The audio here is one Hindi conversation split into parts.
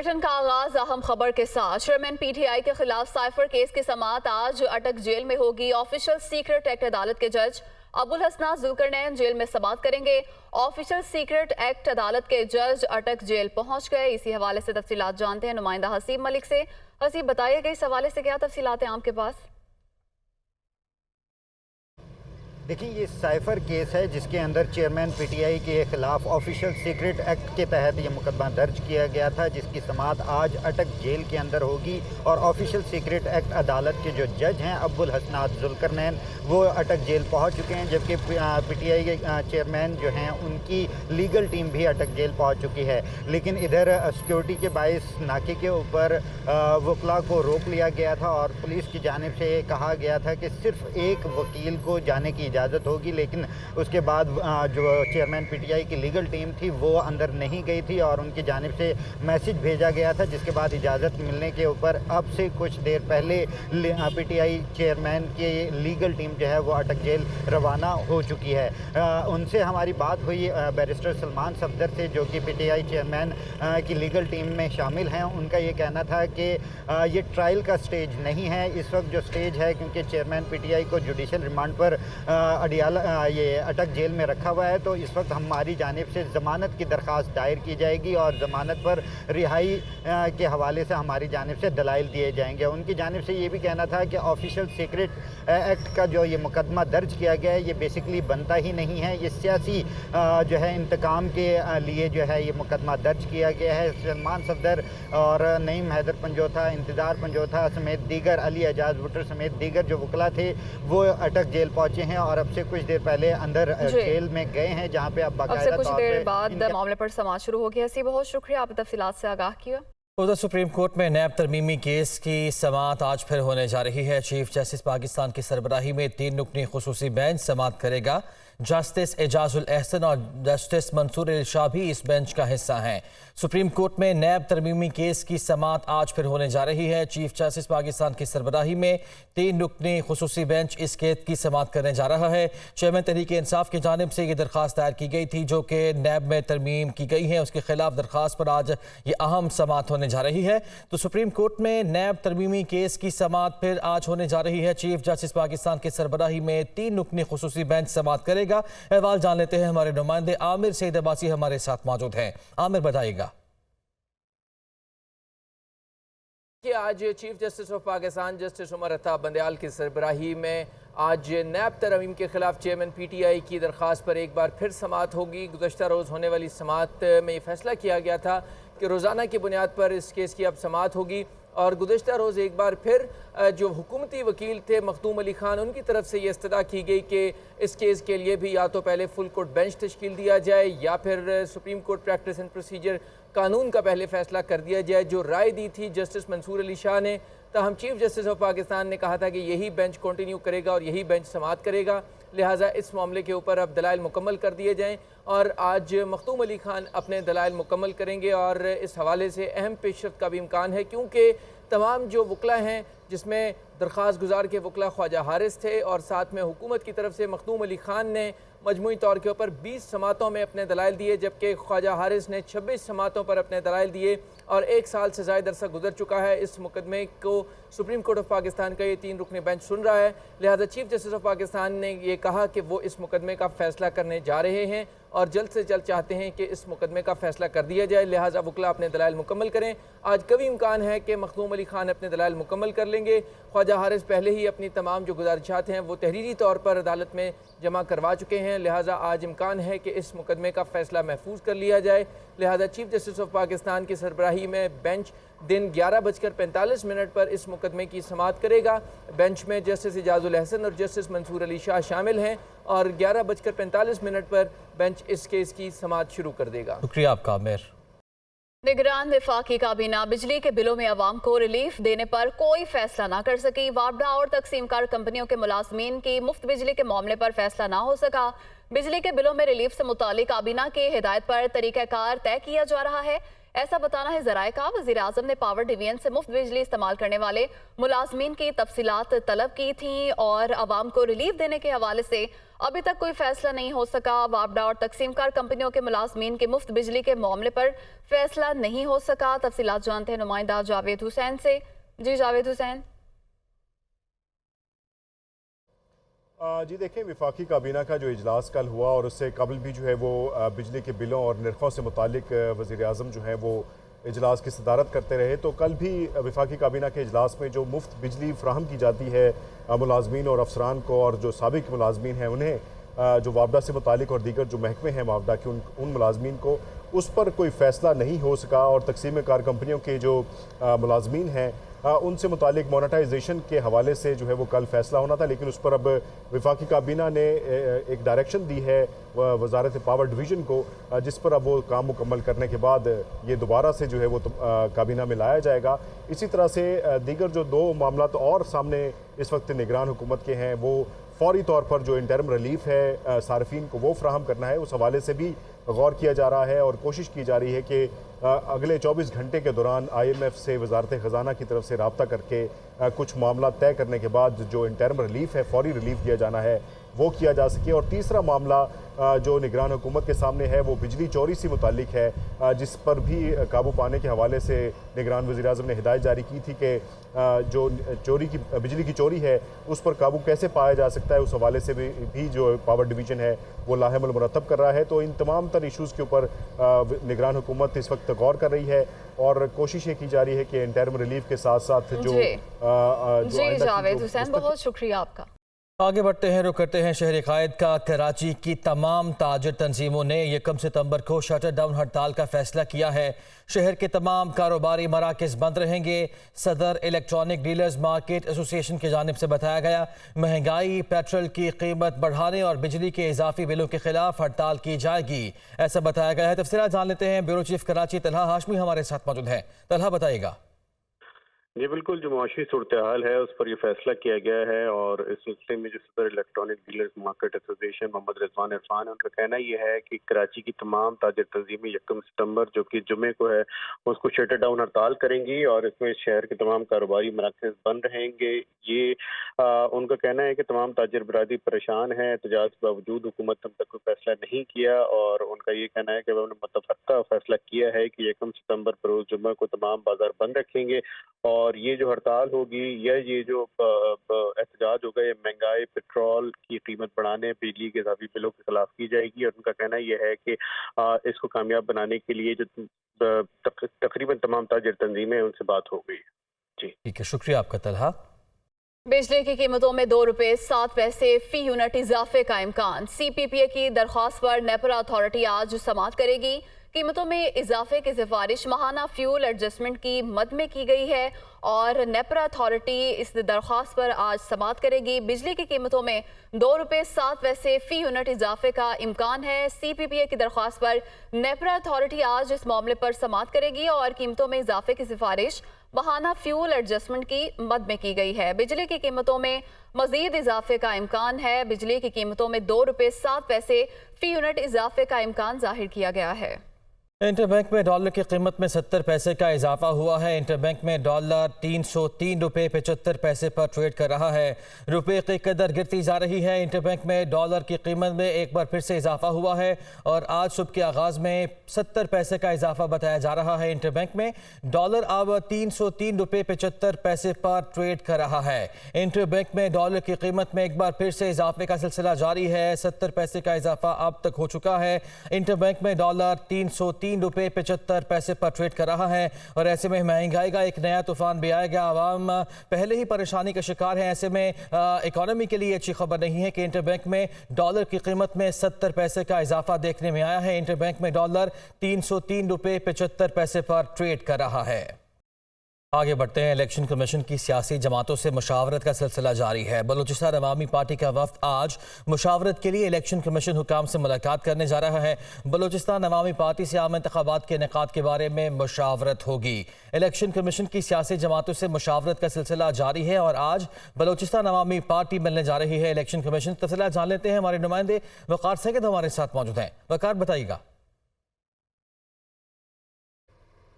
बुलेटिन का आगाज अहम खबर के साथ। चेयरमैन पीटीआई के खिलाफ साइफर केस की समाअत आज अटक जेल में होगी। ऑफिशियल सीक्रेट एक्ट अदालत के जज अबुल हसनात जुल्करनैन जेल में समाअत करेंगे। ऑफिशियल सीक्रेट एक्ट अदालत के जज अटक जेल पहुंच गए। इसी हवाले से तफसीलात जानते हैं नुमाइंदा हसीब मलिक से। हसीब, बताइएगा इस हवाले से क्या तफसीलात हैं आपके पास? देखिए, ये साइफर केस है जिसके अंदर चेयरमैन पीटीआई के खिलाफ ऑफिशियल सीक्रेट एक्ट के तहत ये मुकदमा दर्ज किया गया था, जिसकी समाअत आज अटक जेल के अंदर होगी। और ऑफिशियल सीक्रेट एक्ट अदालत के जो जज हैं अबुल हसनात जुल्करनैन, वो अटक जेल पहुंच चुके हैं, जबकि पीटीआई के चेयरमैन जो हैं उनकी लीगल टीम भी अटक जेल पहुँच चुकी है। लेकिन इधर सिक्योरिटी के बाइस नाके के ऊपर वकला को रोक लिया गया था और पुलिस की जानिब से कहा गया था कि सिर्फ एक वकील को जाने की इजाज़त होगी। लेकिन उसके बाद जो चेयरमैन पीटीआई की लीगल टीम थी वो अंदर नहीं गई थी और उनकी जानिब से मैसेज भेजा गया था, जिसके बाद इजाज़त मिलने के ऊपर अब से कुछ देर पहले पीटीआई चेयरमैन की लीगल टीम जो है वो अटक जेल रवाना हो चुकी है। उनसे हमारी बात हुई बैरिस्टर सलमान सफदर से, जो कि पीटीआई चेयरमैन की लीगल टीम में शामिल हैं। उनका ये कहना था कि ये ट्रायल का स्टेज नहीं है, इस वक्त जो स्टेज है, क्योंकि चेयरमैन पीटीआई को जुडिशल रिमांड पर अडियाला ये अटक जेल में रखा हुआ है, तो इस वक्त हमारी जानिब से ज़मानत की दरख्वास्त दायर की जाएगी और ज़मानत पर रिहाई के हवाले से हमारी जानिब से दलाइल दिए जाएंगे। उनकी जानिब से ये भी कहना था कि ऑफिशियल सीक्रेट एक्ट का जो ये मुकदमा दर्ज किया गया है ये बेसिकली बनता ही नहीं है, ये सियासी जो है इंतकाम के लिए जो है ये मुकदमा दर्ज किया गया है। सलमान सफदर और नईम हैदर पंजोथा, इंतज़ार पंजोथा समेत दीगर, अली एजाज भुट्टर समेत दीगर जो वकला थे वो अटक जेल पहुँचे हैं और अब से कुछ देर पहले अंदर जेल में गए हैं, जहां पे अब बाकायदा कुछ देर बाद मामले पर समाज शुरू हो गया। हसी, बहुत शुक्रिया, आपने तफसीलात से आगाह किया। उधर सुप्रीम कोर्ट में नैब तरमीमी केस की समाअत आज फिर होने जा रही है। चीफ जस्टिस पाकिस्तान की सरबराही में 3 रुकनी खुसूसी बेंच समाअत करेगा। जस्टिस एजाजुल एहसन और जस्टिस मंसूर अली शाह भी इस बेंच का हिस्सा हैं। सुप्रीम कोर्ट में नैब तरमीमी केस की समाअत आज फिर होने जा रही है। चीफ जस्टिस पाकिस्तान की सरबराही में 3 रुकनी खुसूसी बेंच इस केस की समाअत करने जा रहा है। चेयरमैन तहरीक इंसाफ की जानिब से ये दरख्वास्त दायर की गई थी जो कि नैब में तरमीम की गई है, उसके खिलाफ दरख्वास्त पर आज ये अहम समाअत होने जा रही है। तो सुप्रीम कोर्ट में नैब तरमीमी केस की समाअत फिर आज होने जा रही है। चीफ जस्टिस पाकिस्तान की सरबराही में 3 रुकनी खुसूसी बेंच समाअत करेगा। अहवाल जान लेते हैं, हमारे नुमाइंदे आमिर सईद अब्बासी हमारे साथ मौजूद हैं। आमिर, बताइएगा। आज chief justice of Pakistan justice Umar Ata Bandial की सरबराही में आज नैब तरमीम के खिलाफ चेयरमैन पीटीआई की दरख्वास्त पर एक बार फिर समाअत होगी। गुज़श्ता रोज़ होने वाली समाअत में ये फैसला किया गया था कि रोज़ाना की बुनियाद पर इस केस की अब समाअत होगी और गुज़श्ता रोज़ एक बार फिर जो हुकूमती वकील थे मखदूम अली खान, उनकी तरफ से ये इस्तदा की गई कि इस केस के लिए भी या तो पहले फुल कोर्ट बेंच तश्कील दिया जाए या फिर supreme court practice and procedure कानून का पहले फैसला कर दिया जाए। जो राय दी थी जस्टिस मंसूर अली शाह ने, तहम चीफ जस्टिस ऑफ पाकिस्तान ने कहा था कि यही बेंच कंटिन्यू करेगा और यही बेंच समाअत करेगा, लिहाजा इस मामले के ऊपर अब दलाइल मुकम्मल कर दिए जाएँ। और आज मखदूम अली खान अपने दलाइल मुकम्मल करेंगे और इस हवाले से अहम पेशरफ्त का भी इम्कान है, क्योंकि तमाम जो वकला हैं जिसमें दरख्वास्त गुजार के वकला ख्वाजा हारिस थे और साथ में हुकूमत की तरफ से मखदूम अली खान ने मजमूई तौर के ऊपर 20 समातों में अपने दलाइल दिए, जबकि ख्वाजा हारिस ने 26 समातों पर अपने दलाइल दिए और 1 साल से ज़ायद अरसा गुजर चुका है। इस मुकदमे को सुप्रीम कोर्ट ऑफ पाकिस्तान का ये 3 रुकनी बेंच सुन रहा है, लिहाजा चीफ जस्टिस ऑफ पाकिस्तान ने ये कहा कि वो इस मुकदमे का फैसला करने जा रहे हैं और जल्द से जल्द चाहते हैं कि इस मुकदमे का फैसला कर दिया जाए, लिहाजा वकला अपने दलाइल मुकम्मल करें। आज कभी इम्कान है कि मखदूम अली खान अपने दलाइल मुकम्मल कर लेंगे। ख्वाजा हारिस पहले ही अपनी तमाम जो गुजारिशात हैं वो तहरीरी तौर पर अदालत में जमा करवा चुके हैं, लिहाजा आज इम्कान है कि इस मुकदमे का फैसला महफूज कर लिया जाए। लिहाजा चीफ जस्टिस ऑफ पाकिस्तान की सरबराही में बेंच दिन 11:45 पर इस मुकदमे की समाअत करेगा। बेंच में जस्टिस एजाजुल एहसन और जस्टिस मंसूर अली शाह शामिल हैं और 11:45 पर बेंच इस केस की समाअत शुरू कर देगा। शुक्रिया आपका आमिर। निगरान वफाकी काबीना बिजली के बिलों में अवाम को रिलीफ देने पर कोई फैसला ना कर सकी। वापडा और तकसीम कार कंपनियों के मुलाजमीन की मुफ्त बिजली के मामले पर फैसला ना हो सका। बिजली के बिलों में रिलीफ से मुतालिक काबीना की हिदायत पर तरीक़ाकार तय किया जा रहा है। ऐसा बताना है ज़राए का। वज़ीर आज़म ने पावर डिवीजन से मुफ्त बिजली इस्तेमाल करने वाले मुलाजमीन की तफसीलात तलब की थी और आवाम को रिलीफ देने के हवाले से अभी तक कोई फैसला नहीं हो सका। वापडा और तकसीमकार कंपनियों के मुलाजमीन के मुफ्त बिजली के मामले पर फैसला नहीं हो सका। तफसीलात जानते हैं नुमाइंदा जावेद हुसैन से। जी जावेद हुसैन। जी देखें, विफाकी काबीना का जो इजलास कल हुआ और उससे कबल भी जो है वो बिजली के बिलों और निर्खों से मुतालिक वज़ीर आज़म जो है वो इजलास की सदारत करते रहे। तो कल भी विफाकी काबीना के इजलास में जो मुफ्त बिजली फ्राहम की जाती है मुलाजमीन और अफसरान को और जो साबिक मुलाजमीन हैं उन्हें जो वापडा से मुतालिक और दीगर जो महकमे हैं वापडा के उन मुलाजमीन को, उस पर कोई फ़ैसला नहीं हो सका। और तकसीम कार कंपनियों के जो मुलाजमीन हैं उनसे मुतालिक मोनेटाइजेशन के हवाले से जो है वो कल फैसला होना था, लेकिन उस पर अब विफाकी काबीना ने एक डायरेक्शन दी है वजारत पावर डिवीज़न को, जिस पर अब वो काम मुकम्मल करने के बाद ये दोबारा से जो है वो काबीना में लाया जाएगा। इसी तरह से दीगर जो दो मामला तो और सामने इस वक्त निगरान हुकूमत के हैं, वो फौरी तौर पर जो इंटरम रिलीफ है सार्फिन को वो फ्राहम करना है, उस हवाले से भी गौर किया जा रहा है और कोशिश की जा रही है कि अगले 24 घंटे के दौरान IMF से वजारत ख़जाना की तरफ से रब्ता करके कुछ मामला तय करने के बाद जो इंटरम रिलीफ है, फौरी रिलीफ दिया जाना है, वो किया जा सके। और तीसरा मामला जो निगरान हुकूमत के सामने है वो बिजली चोरी से मुतालिक है, जिस पर भी काबू पाने के हवाले से निगरान वज़ीर आज़म ने हिदायत जारी की थी कि जो बिजली की चोरी है उस पर काबू कैसे पाया जा सकता है, उस हवाले से भी जो पावर डिवीज़न है वो लाहेमल मुरतब कर रहा है। तो इन तमाम तर इशूज़ के ऊपर निगरान हुकूमत इस वक्त गौर कर रही है और कोशिश ये की जा रही है कि इंटरम रिलीफ के साथ साथ जो जी जावेद हुसैन, बहुत शुक्रिया आपका। आगे बढ़ते हैं, रुक करते हैं शहर कायद का। कराची की तमाम ताजिर तंजीमों ने 1 सितंबर को शटर डाउन हड़ताल का फैसला किया है। शहर के तमाम कारोबारी मराकज़ बंद रहेंगे। सदर इलेक्ट्रॉनिक डीलर्स मार्केट एसोसिएशन की जानिब से बताया गया, महंगाई, पेट्रोल की कीमत बढ़ाने और बिजली के इजाफी बिलों के खिलाफ हड़ताल की जाएगी, ऐसा बताया गया है। तफसीलात जान लेते हैं। ब्यूरो चीफ कराची तलहा हाशमी हमारे साथ मौजूद है। तलहा बताइएगा। जी बिल्कुल, जो मुआशी सूरत हाल है उस पर यह फैसला किया गया है और इस सिलसिले में जो सदर electronic dealers market association Mohammad Rizwan Irfan है, उनका कहना यह है कि कराची की तमाम ताजिर तंजीमें 1 सितंबर जो कि जुमे को है उसको शटर डाउन हड़ताल करेंगी और इसमें शहर के तमाम कारोबारी मराकज़ बंद रहेंगे। ये उनका कहना है कि तमाम ताजिर बरादरी परेशान है, एहतजाज के बावजूद हुकूमत अब तक कोई फैसला नहीं किया और उनका ये कहना है कि उन्होंने मुतफ़क्का फैसला किया है कि 1 सितंबर पर रोज़ जुम्मे को तमाम बाजार बंद रखेंगे और ये जो हड़ताल होगी या ये जो एहतजाज होगा ये महंगाई, पेट्रोल की कीमत बढ़ाने, बिजली के इजाफी बिलों के खिलाफ की जाएगी। और उनका कहना यह है कि इसको कामयाब बनाने के लिए जो तकरीबन तमाम ताजिर तंजीमें हैं उनसे बात हो गई है। जी ठीक है, शुक्रिया आपका तलहा। बिजली की कीमतों में ₹2.07 फी यूनिट इजाफे का इम्कान। CPPA की दरख्वास्त पर नेपरा अथॉरिटी आज समाअत करेगी। कीमतों में इजाफे की सिफारिश माहाना फ्यूल एडजस्टमेंट की मद में की गई है और नेपरा अथॉरिटी इस दरख्वास्त पर आज समाअत करेगी। बिजली की कीमतों में ₹2.07 फी यूनिट इजाफे का इम्कान है। CPPA की दरख्वास्त पर नेपरा अथॉरिटी आज इस मामले पर समाअत करेगी और कीमतों में इजाफे की सिफारिश बहाना फ्यूल एडजस्टमेंट की मद में की गई है। बिजली की कीमतों में मजीद इजाफे का इम्कान है। बिजली की कीमतों में ₹2.07 फी यूनिट इजाफे का इम्कान जाहिर किया गया है। इंटरबैंक में डॉलर की कीमत में 70 पैसे का इजाफा हुआ है। इंटरबैंक में डॉलर ₹303.75 पर ट्रेड कर रहा है। रुपए की कदर गिरती जा रही है। इंटरबैंक में डॉलर की कीमत में एक बार फिर से इजाफा हुआ है और आज सुबह के आगाज में 70 पैसे का इजाफा बताया जा रहा है। इंटरबैंक में डॉलर अब ₹303.75 पर ट्रेड कर रहा है। इंटरबैंक में डॉलर की कीमत में एक बार फिर से इजाफे का सिलसिला जारी है। 70 पैसे का इजाफा अब तक हो चुका है। इंटरबैंक में डॉलर ₹303.75 पर ट्रेड कर रहा है और ऐसे में महंगाई का एक नया तूफान भी आएगा। आवाम पहले ही परेशानी का शिकार है। ऐसे में इकोनॉमी के लिए अच्छी खबर नहीं है कि इंटरबैंक में डॉलर की कीमत में 70 पैसे का इजाफा देखने में आया है। इंटरबैंक में डॉलर ₹303.75 पर ट्रेड कर रहा है। आगे बढ़ते हैं। इलेक्शन कमीशन की सियासी जमातों से मुशावरत का सिलसिला जारी है। बलूचिस्तान अवामी पार्टी का वफ्द आज मुशावरत के लिए इलेक्शन कमीशन हुकाम से मुलाकात करने जा रहा है। बलूचिस्तान अवामी पार्टी से आम इंतखाबात के इनेकाद के बारे में मुशावरत होगी। इलेक्शन कमीशन की सियासी जमातों से मुशावरत का सिलसिला जारी है और आज बलूचिस्तान अवामी पार्टी मिलने जा रही है इलेक्शन कमीशन। तफसीलात जान लेते हैं। हमारे नुमाइंदे वकार सैयद हमारे साथ मौजूद हैं। वकार, बताइएगा।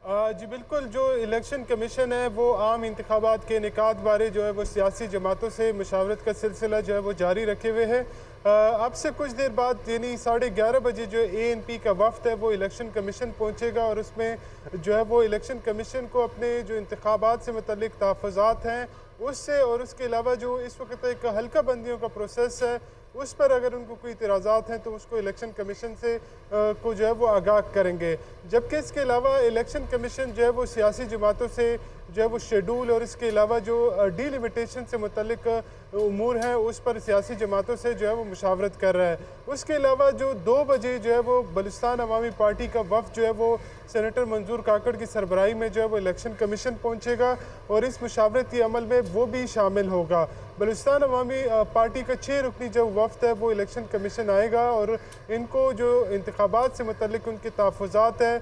जी बिल्कुल, जो इलेक्शन कमीशन है वो आम इंतखाबात के इनेकाद बारे जो है वो सियासी जमातों से मशावरत का सिलसिला जो है वो जारी रखे हुए है। अब से कुछ देर बाद यानी 11:30 बजे जो ANP का वफ्द है वो इलेक्शन कमीशन पहुंचेगा और उसमें जो है वो इलेक्शन कमीशन को अपने जो इंतखाबात से मुतल्लिक तहफ़्फ़ुज़ात हैं उससे और उसके अलावा जो इस वक्त एक हल्का बंदियों का प्रोसेस है उस पर अगर उनको कोई इतराज़ात हैं तो उसको इलेक्शन कमीशन से को जो है वो आगाह करेंगे। जबकि इसके अलावा इलेक्शन कमीशन जो है वो सियासी जमातों से जो है वो शेड्यूल और इसके अलावा जो डिलिमिटेशन से मुतल्लिक उमूर हैं उस पर सियासी जमातों से जो है वो मुशावरत कर रहा है। उसके अलावा जो 2 बजे जो है वो बलूचिस्तान अवामी पार्टी का वफ़द जो है वो सेनेटर मंजूर काकड़ की सरबराही में जो है वो इलेक्शन कमीशन पहुँचेगा और इस मुशावरती अमल में वो भी शामिल होगा। बलूचिस्तान अवामी पार्टी का 6 रुकनी जो वफ़द है वो इलेक्शन कमीशन आएगा और इनको जो इंतखाबात से मुतल्लिक उनके तहफ़्फ़ुज़ात है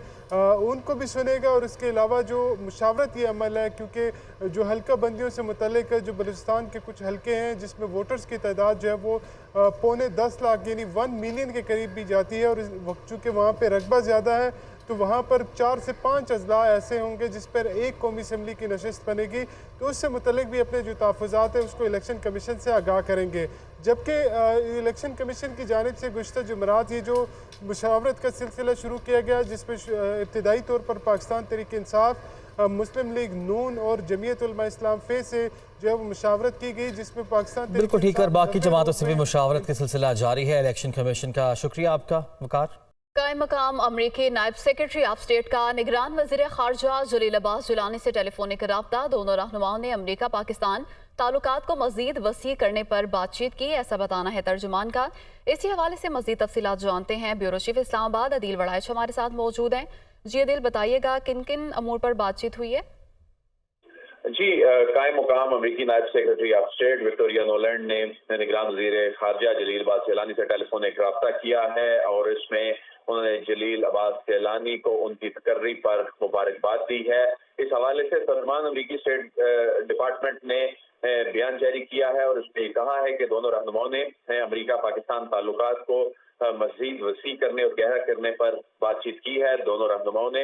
उनको भी सुनेगा और इसके अलावा जो मुशावरती अमल है क्योंकि जो हल्का बंदियों से मुतल्लिक जो बलूचिस्तान के कुछ हल्के हैं जिसमें वोटर्स की तादाद जो है वो 10.25 लाख यानी 1 मिलियन के करीब भी जाती है और चूँकि वहाँ पर रकबा ज़्यादा है तो वहाँ पर 4 से 5 अजला ऐसे होंगे जिस पर एक कौमी असम्बली की नशिस्त बनेगी तो उससे मुतल्लिक भी अपने जो तहफ़्फ़ुज़ात है उसको इलेक्शन कमीशन से आगाह करेंगे। जबकि इलेक्शन कमीशन की जानिब से गुज़श्ता जुमेरात ये जो मुशावरत का सिलसिला शुरू किया गया जिसमें इब्तदाई तौर पर पाकिस्तान तहरीक इंसाफ, मुस्लिम लीग नून और जमीयत उलमा इस्लाम फे से जो है वो मुशावरत की गई जिसमें पाकिस्तान बिल्कुल ठीक और बाकी जमातों से भी मुशावरत का सिलसिला जारी है। इलेक्शन कमीशन का शुक्रिया आपका वकार। कायम मकाम अमरीकी नायब सेक्रेटरी ऑफ स्टेट का निगरान वज़ीर ख़ारजा जलील अब्बास जिलानी से टेलीफोनिक रब्ता। दोनों रहनुमाओं ने अमरीका पाकिस्तान ताल्लुकात को मज़ीद वसी करने पर बातचीत की, ऐसा बताना है तर्जुमान का। इसी हवाले से मज़ीद तफसीलात जानते हैं। ब्यूरो चीफ इस्लामाबाद अदील वड़ाइच हमारे साथ मौजूद हैं। जी अदील, बताइएगा किन किन अमूर पर बातचीत हुई है? जी, कायम मुकाम अमरीकी नायब secretary of state Victoria Nolan ने निगरान वज़ीर ख़ारजा जलील अब्बास जिलानी से टेलीफोनिक रब्ता किया है और इसमें उन्होंने जलील अब्बास जिलानी को उनकी तकर्री पर मुबारकबाद दी है। इस हवाले से तर्जुमान अमरीकी स्टेट डिपार्टमेंट ने बयान जारी किया है और उसमें कहा है कि दोनों रहनुमाओं ने अमरीका पाकिस्तान ताल्लुकात को मज़ीद वसी करने और गहरा करने पर बातचीत की है। दोनों रहनुमाओं ने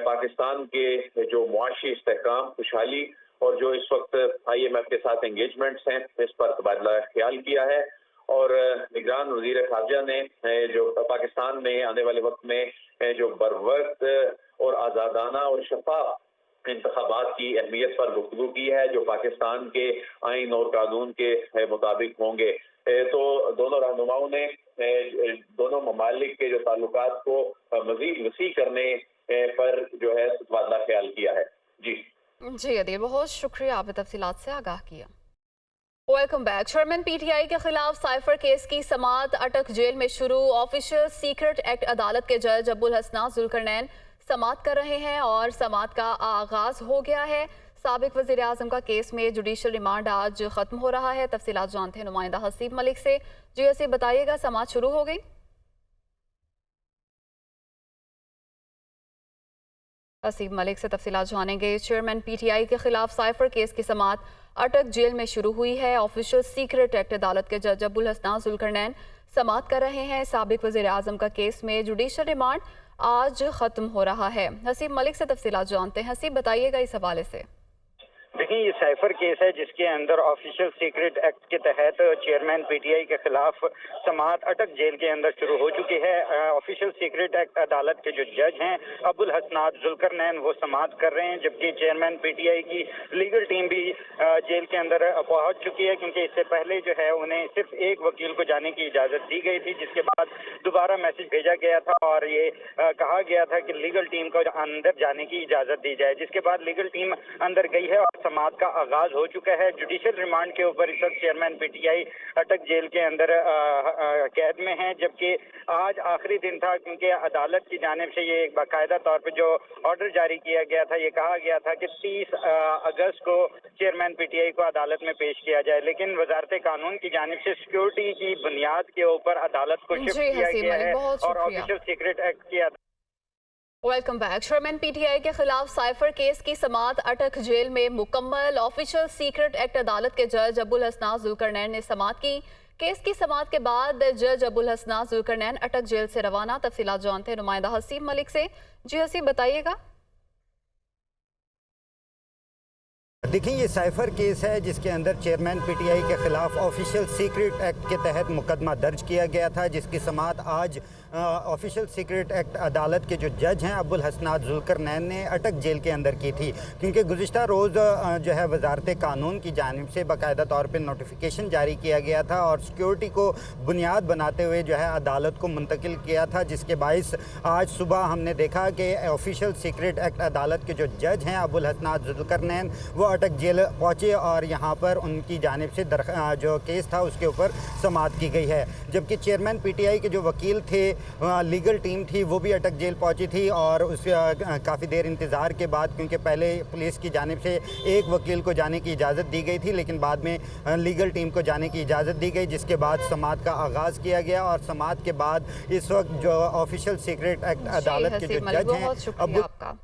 पाकिस्तान के जो मुआशी इस्तेहकाम, खुशहाली और जो इस वक्त IMF के साथ एंगेजमेंट्स हैं इस पर तबादला ख्याल किया है और निगरान वज़ीर ख़ारजा ने जो पाकिस्तान में आने वाले वक्त में जो बरवक्त और आज़ादाना और शफाफ इंतखाबात की अहमियत पर गुफ्तगू की है जो पाकिस्तान के आइन और कानून के मुताबिक होंगे। तो दोनों रहनुमाओं ने दोनों ममालिक के जो ताल्लुकात को मज़ीद वसी करने पर जो है तबादला ख्याल किया है। जी अदील, बहुत शुक्रिया, आपने तफसीलात से आगाह किया। Welcome back. चेयरमैन PTI के खिलाफ साइफर केस की समाअत अटक जेल में शुरू। ऑफिशियल सीक्रेट एक्ट अदालत के जज अबुल हसना जुल्करनैन समाअत कर रहे हैं और समाअत का आगाज हो गया है। साबिक वज़ीर आज़म का केस में जुडिशल रिमांड आज खत्म हो रहा है। तफसीलात जानते हैं नुमाइंदा हसीब मलिक से। जी हसीब, बताइएगा, समाअत शुरू हो गई? हसीब मलिक से तफसीलात जानेंगे। चेयरमैन PTI के खिलाफ साइफर केस की समाअत अटक जेल में शुरू हुई है। ऑफिशियल सीक्रेट एक्ट अदालत के जज अबुल हसना जुल्करनैन समाअत कर रहे हैं। साबिक वज़ीर आज़म का केस में जुडिशल रिमांड आज खत्म हो रहा है। हसीब मलिक से तफसीलात जानते हैं। हसीब, बताइएगा इस हवाले से। देखिए, ये साइफर केस है जिसके अंदर ऑफिशियल सीक्रेट एक्ट के तहत चेयरमैन PTI के खिलाफ समाअत अटक जेल के अंदर शुरू हो चुकी है। ऑफिशियल सीक्रेट एक्ट अदालत के जो जज हैं अबुल हसनात जुल्करनैन वो समाअत कर रहे हैं, जबकि चेयरमैन PTI की लीगल टीम भी जेल के अंदर पहुंच चुकी है क्योंकि इससे पहले जो है उन्हें सिर्फ एक वकील को जाने की इजाज़त दी गई थी, जिसके बाद दोबारा मैसेज भेजा गया था और ये कहा गया था कि लीगल टीम को अंदर जाने की इजाज़त दी जाए, जिसके बाद लीगल टीम अंदर गई है और समाअत का आगाज हो चुका है। जुडिशियल रिमांड के ऊपर इस वक्त चेयरमैन PTI अटक जेल के अंदर कैद में है, जबकि आज आखिरी दिन था क्योंकि अदालत की जानिब से ये एक बाकायदा तौर पर जो ऑर्डर जारी किया गया था, ये कहा गया था कि 30 अगस्त को चेयरमैन PTI को अदालत में पेश किया जाए, लेकिन वजारत कानून की जानिब से सिक्योरिटी की बुनियाद के ऊपर अदालत को शिफ्ट किया गया है और ऑफिशियल सीक्रेट एक्ट किया। Welcome back. चेयरमैन PTI के खिलाफ साइफर केस की समाअत अटक जेल में मुकम्मल। ऑफिशियल सीक्रेट एक्ट अदालत के जज अबुल हसना जुल्करनैन ने समाअत की। केस की समाअत के बाद जज अबुल हसना जुल्करनैन अटक जेल से रवाना। तफसीलात जानते हैं नुमाइंदा हसीब मलिक से। जी हसीब, बताइएगा। देखिए, ये साइफर केस है जिसके अंदर चेयरमैन पीटीआई के खिलाफ ऑफिशियल सीक्रेट एक्ट के तहत मुकदमा दर्ज किया गया था, जिसकी समाअत आज ऑफिशियल सीक्रेट एक्ट अदालत के जो जज हैं अबुल हसनात जुल्करनैन ने अटक जेल के अंदर की थी, क्योंकि गुज़िश्ता रोज़ जो है वजारत कानून की जानिब से बाकायदा तौर पर नोटिफिकेशन जारी किया गया था और सिक्योरिटी को बुनियाद बनाते हुए जो है अदालत को मुंतकिल किया था, जिसके बाइस आज सुबह हमने देखा कि ऑफिशियल सीक्रेट एक्ट अदालत के जो जज हैं अबुल हसनात जुल्करनैन वो अटक जेल पहुँचे और यहाँ पर उनकी जानिब से जो केस था उसके ऊपर समाअत की गई है। जबकि चेयरमैन पीटीआई के जो वकील थे, लीगल टीम थी, वो भी अटक जेल पहुंची थी और उस काफ़ी देर इंतज़ार के बाद, क्योंकि पहले पुलिस की जानिब से एक वकील को जाने की इजाज़त दी गई थी लेकिन बाद में लीगल टीम को जाने की इजाज़त दी गई, जिसके बाद समाअत का आगाज़ किया गया और समाअत के बाद इस वक्त जो ऑफिशियल सीक्रेट एक्ट अदालत के जो जज हैं बहुत शुक्रिया आपका।